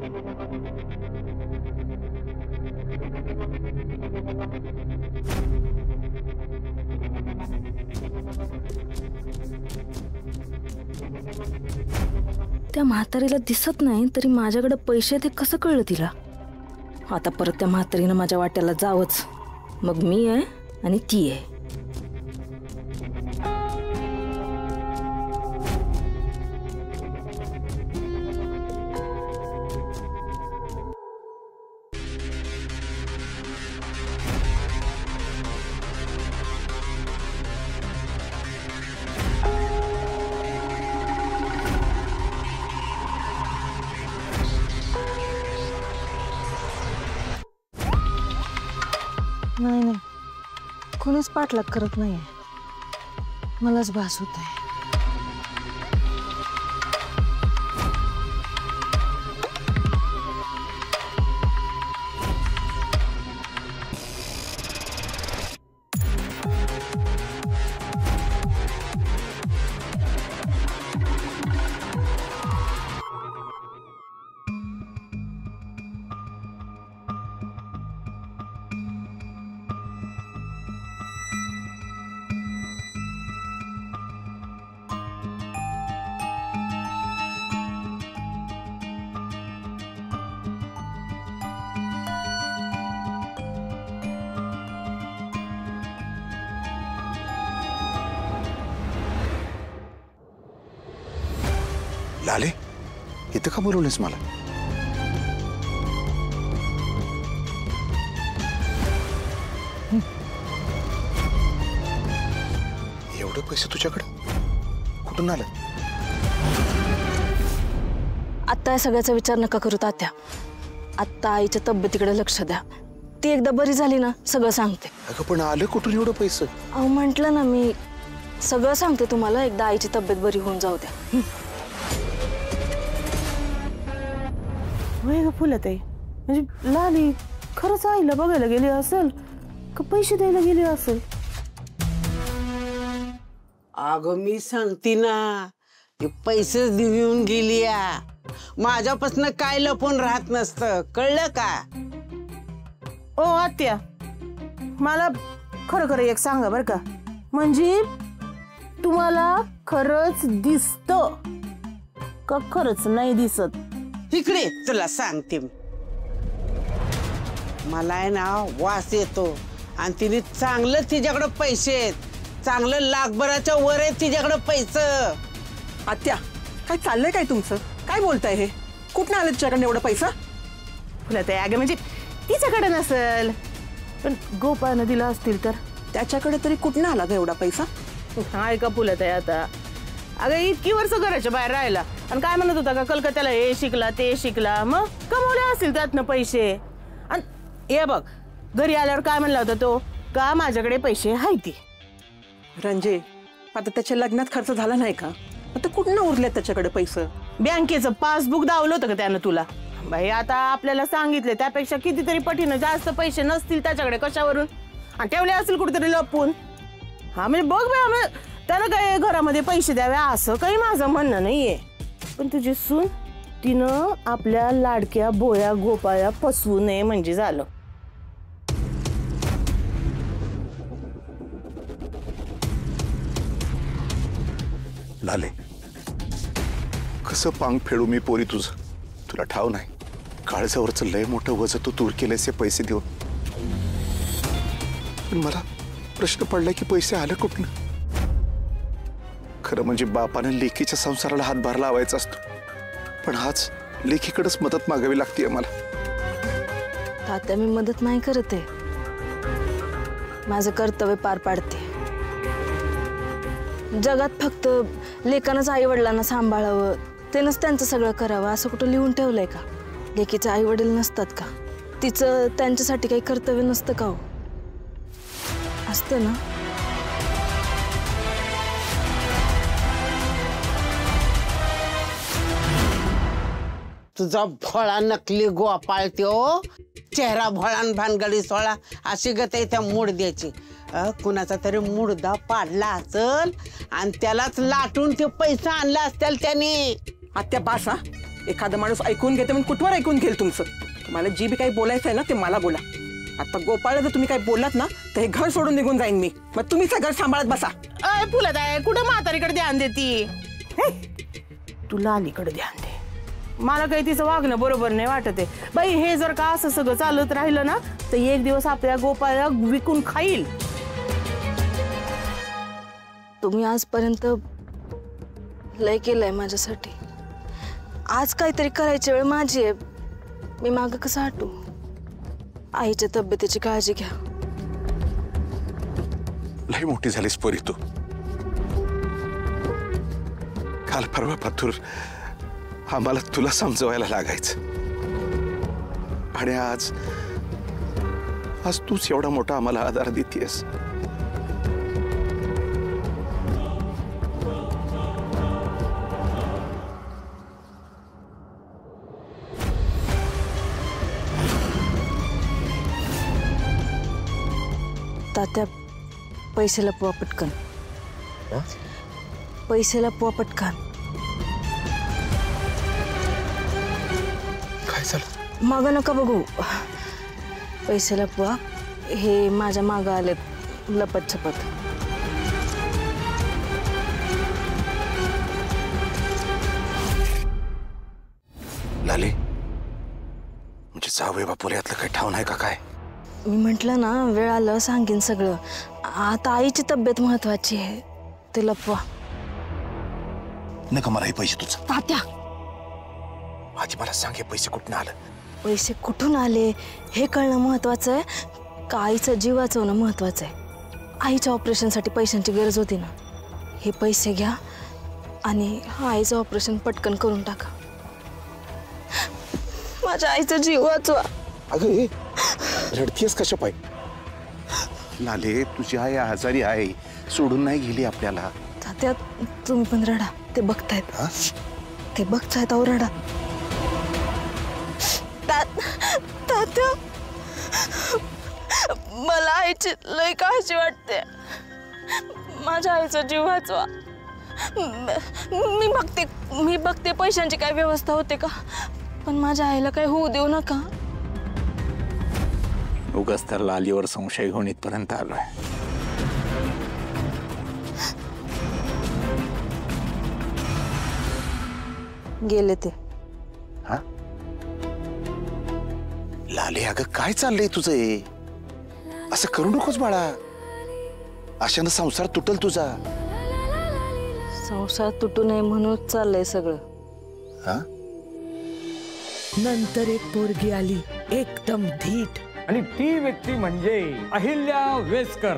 त्या म्हातारीला दिसत नाही तरी माझ्याकडे पैसे ते कसं कळलं तिला? आता परत त्या म्हातारीनं माझ्या वाट्याला जावंच. मग मी आहे आणि ती आहे. नाही नाही, कोणीच पाठलाग करत नाहीये. मलाच भास होत आहे. लाले, इथं का बोलवलेस मला? एवढे पैसे तुझ्याकडे कुठून आले? आत्ता या सगळ्याचा विचार नका करू तात्या. आत्ता आईच्या तब्येतीकडे लक्ष द्या. ती एकदा बरी झाली ना सगळं सांगते. अगं पण आलं कुठून एवढं पैसे? अहो म्हटलं ना मी, सगळं सांगते तुम्हाला. एकदा आईची तब्येत बरी होऊन जाऊ द्या. वय ग फुलताई, म्हणजे लाली खरंच आईला बघायला गेली असेल का पैसे द्यायला गेली असेल? अगं मी सांगते ना, पैसे देऊन गेली. माझ्यापासून काय लपून राहत नसतं, कळलं का? ओ आत्या, मला खरं खरं एक सांगा बरं का, म्हणजे तुम्हाला खरंच दिसतं का खरंच नाही दिसत? इकडे तुला सांगते मी. मला आहे ना वास येतो आणि तिने चांगलं तिच्याकडे पैसे आहेत, चांगलं लाखभराच्या वर आहेत तिच्याकडे पैसे. आत्या, काय चाललंय काय तुमचं? काय बोलताय हे? कुठनं आलं तुझ्याकडे एवढं पैसा? फुलताई अगं म्हणजे तिच्याकडे नसेल पण गोपाळनं दिला असतील तर. त्याच्याकडे तरी कुठनं आला ग एवढा पैसा? हाय का फुलताई आता? अगं इतकी वर्ष घराच्या बाहेर राहिला आणि काय म्हणत होता का कलकत्त्याला हे शिकला ते शिकला, मग कमवले असतील त्यातनं पैसे. आणि हे बघ घरी आल्यावर काय म्हणला होता तो, का माझ्याकडे पैसे हायती. रंजे, आता त्याच्या लग्नात खर्च झाला नाही का? आता कुठनं उरले त्याच्याकडे पैसे? बँकेचं पासबुक दावलं होतं का त्यानं तुला? बाई आता आपल्याला सांगितले त्यापेक्षा कितीतरी पटीनं जास्त पैसे नसतील त्याच्याकडे कशावरून, आणि ठेवले असतील कुठेतरी लपून. हा म्हणजे बघ बाई, त्याला काय घरामध्ये पैसे द्यावे असं काही माझं म्हणणं नाहीये. पण तुझी सून तिनं आपल्या लाडक्या बोया गोपाळ्या फसवू नये म्हणजे झालं. लाले, कसं पांग फेडू मी पोरी तुझं? तुला ठाव नाही, काळजावरचं लय मोठं वजन तू दूर केलेस हे पैसे देऊन. पण मला प्रश्न पडला की पैसे आले कुठनं? खरं म्हणजे बापाने लेकीच्या संसाराला हातभार लावायचा असतो, पण आज लेकीकडेच मदत मागावी लागते मला. तात्या मी मदत नाही करते, माझं कर्तव्य पार पाडते. जगात फक्त लेकानंच आई वडिलांना सांभाळावं, त्यानंच त्यांचं सगळं करावं असं कुठं लिहून ठेवलंय का? लेकीचे आई वडील नसतात का? तिचं त्यांच्यासाठी काही कर्तव्य नसतं का? हो असतं ना. तुझा भोळा नकली गोपाळ त्यो, चेहरा भोळान भानगडी सोळा अशी गत त्या मूड द्यायची. कुणाचा तरी मुडदा पाडला असल आणि त्यालाच लाटून ते पैसा आणला असतील त्याने. आत्या बासा, एखादा माणूस ऐकून घेते म्हणून कुठवर ऐकून घेईल तुमचं? तुम्हाला जी बी काही बोलायचं आहे ना ते मला बोला. आता गोपाळला जर तुम्ही काही बोललात ना तर हे घर सोडून निघून जाईन मी. मग तुम्हीच हे घर सांभाळत बसा. अय फुलत आहे, कुठं म्हातारीकडे ध्यान देती? तुला अलीकडे ध्यान दे. मला काही तिचं वागणं बरोबर नाही वाटत आहे बाई. हे जर का असं सगळं चालत राहिलं ना तर एक दिवस आपल्या गोपाळला विकून खाईल. तुम्ही आजपर्यंत लय केलंय माझ्यासाठी. आज काहीतरी करायची वेळ माझी आहे. मी मागं कसं हटू? आईच्या तब्येतीची काळजी घ्या. लई मोठी झालीस पोरी तू. काल परवा पातूर आम्हाला तुला समजवायला लागायचं आणि आज तूच एवढा मोठा आम्हाला आधार देतेस. तात्या, पैसे लपवा पटकन. पैसे लपवा पटकन. काय झालं? मागं नका बघू. पैसे लपवा. हे माझ्या मागं आलेत लपत छपत. लाले, म्हणजे जावई बापूला यातलं काही ठाव नाही का काय? मी म्हटलं ना वेळ आलं सांगेन सगळं. आता आईची तब्येत महत्वाची आहे. ते लपवा. नका मला हे पैसे तुझं. तात्या, आधी मला सांग हे पैसे कुठून आलं? पैसे कुठून आले हे कळणं महत्वाचं आहे का आईचा जीव वाचवणं महत्वाचं आहे? आईच्या ऑपरेशनसाठी पैशांची गरज होती ना. हे पैसे घ्या आणि आईचं ऑपरेशन पटकन करून टाका. माझ्या आईचा जीव वाचवा. अगं रडतीयस कशा पाय? लाले, तुझी आई आजारी आहे, सोडून नाही गेली आपल्याला. तात्या, तुम्ही पण रडा. ते बघतायत. ते बघतायत अहो, रडा. तात्या, मला आईची लय काळजी वाटते. माझ्या आईचा जीव वाचवा. मी बघते पैशांची काय व्यवस्था होते का, पण माझ्या आईला काही होऊ देऊ नका. उगाच तर लालीवर संशय घेऊन इथपर्यंत आलोय. गेले ते. हा? लाले, अगं काय चाललंय तुझं हे? असं करू नकोस बाळा. अशानं संसार तुटल तुझा. संसार तुटू नये म्हणून चाललंय सगळं. हा? नंतर एक पोरगी आली एकदम धीट. आणि ती व्यक्ती म्हणजे अहिल्या वेसकर.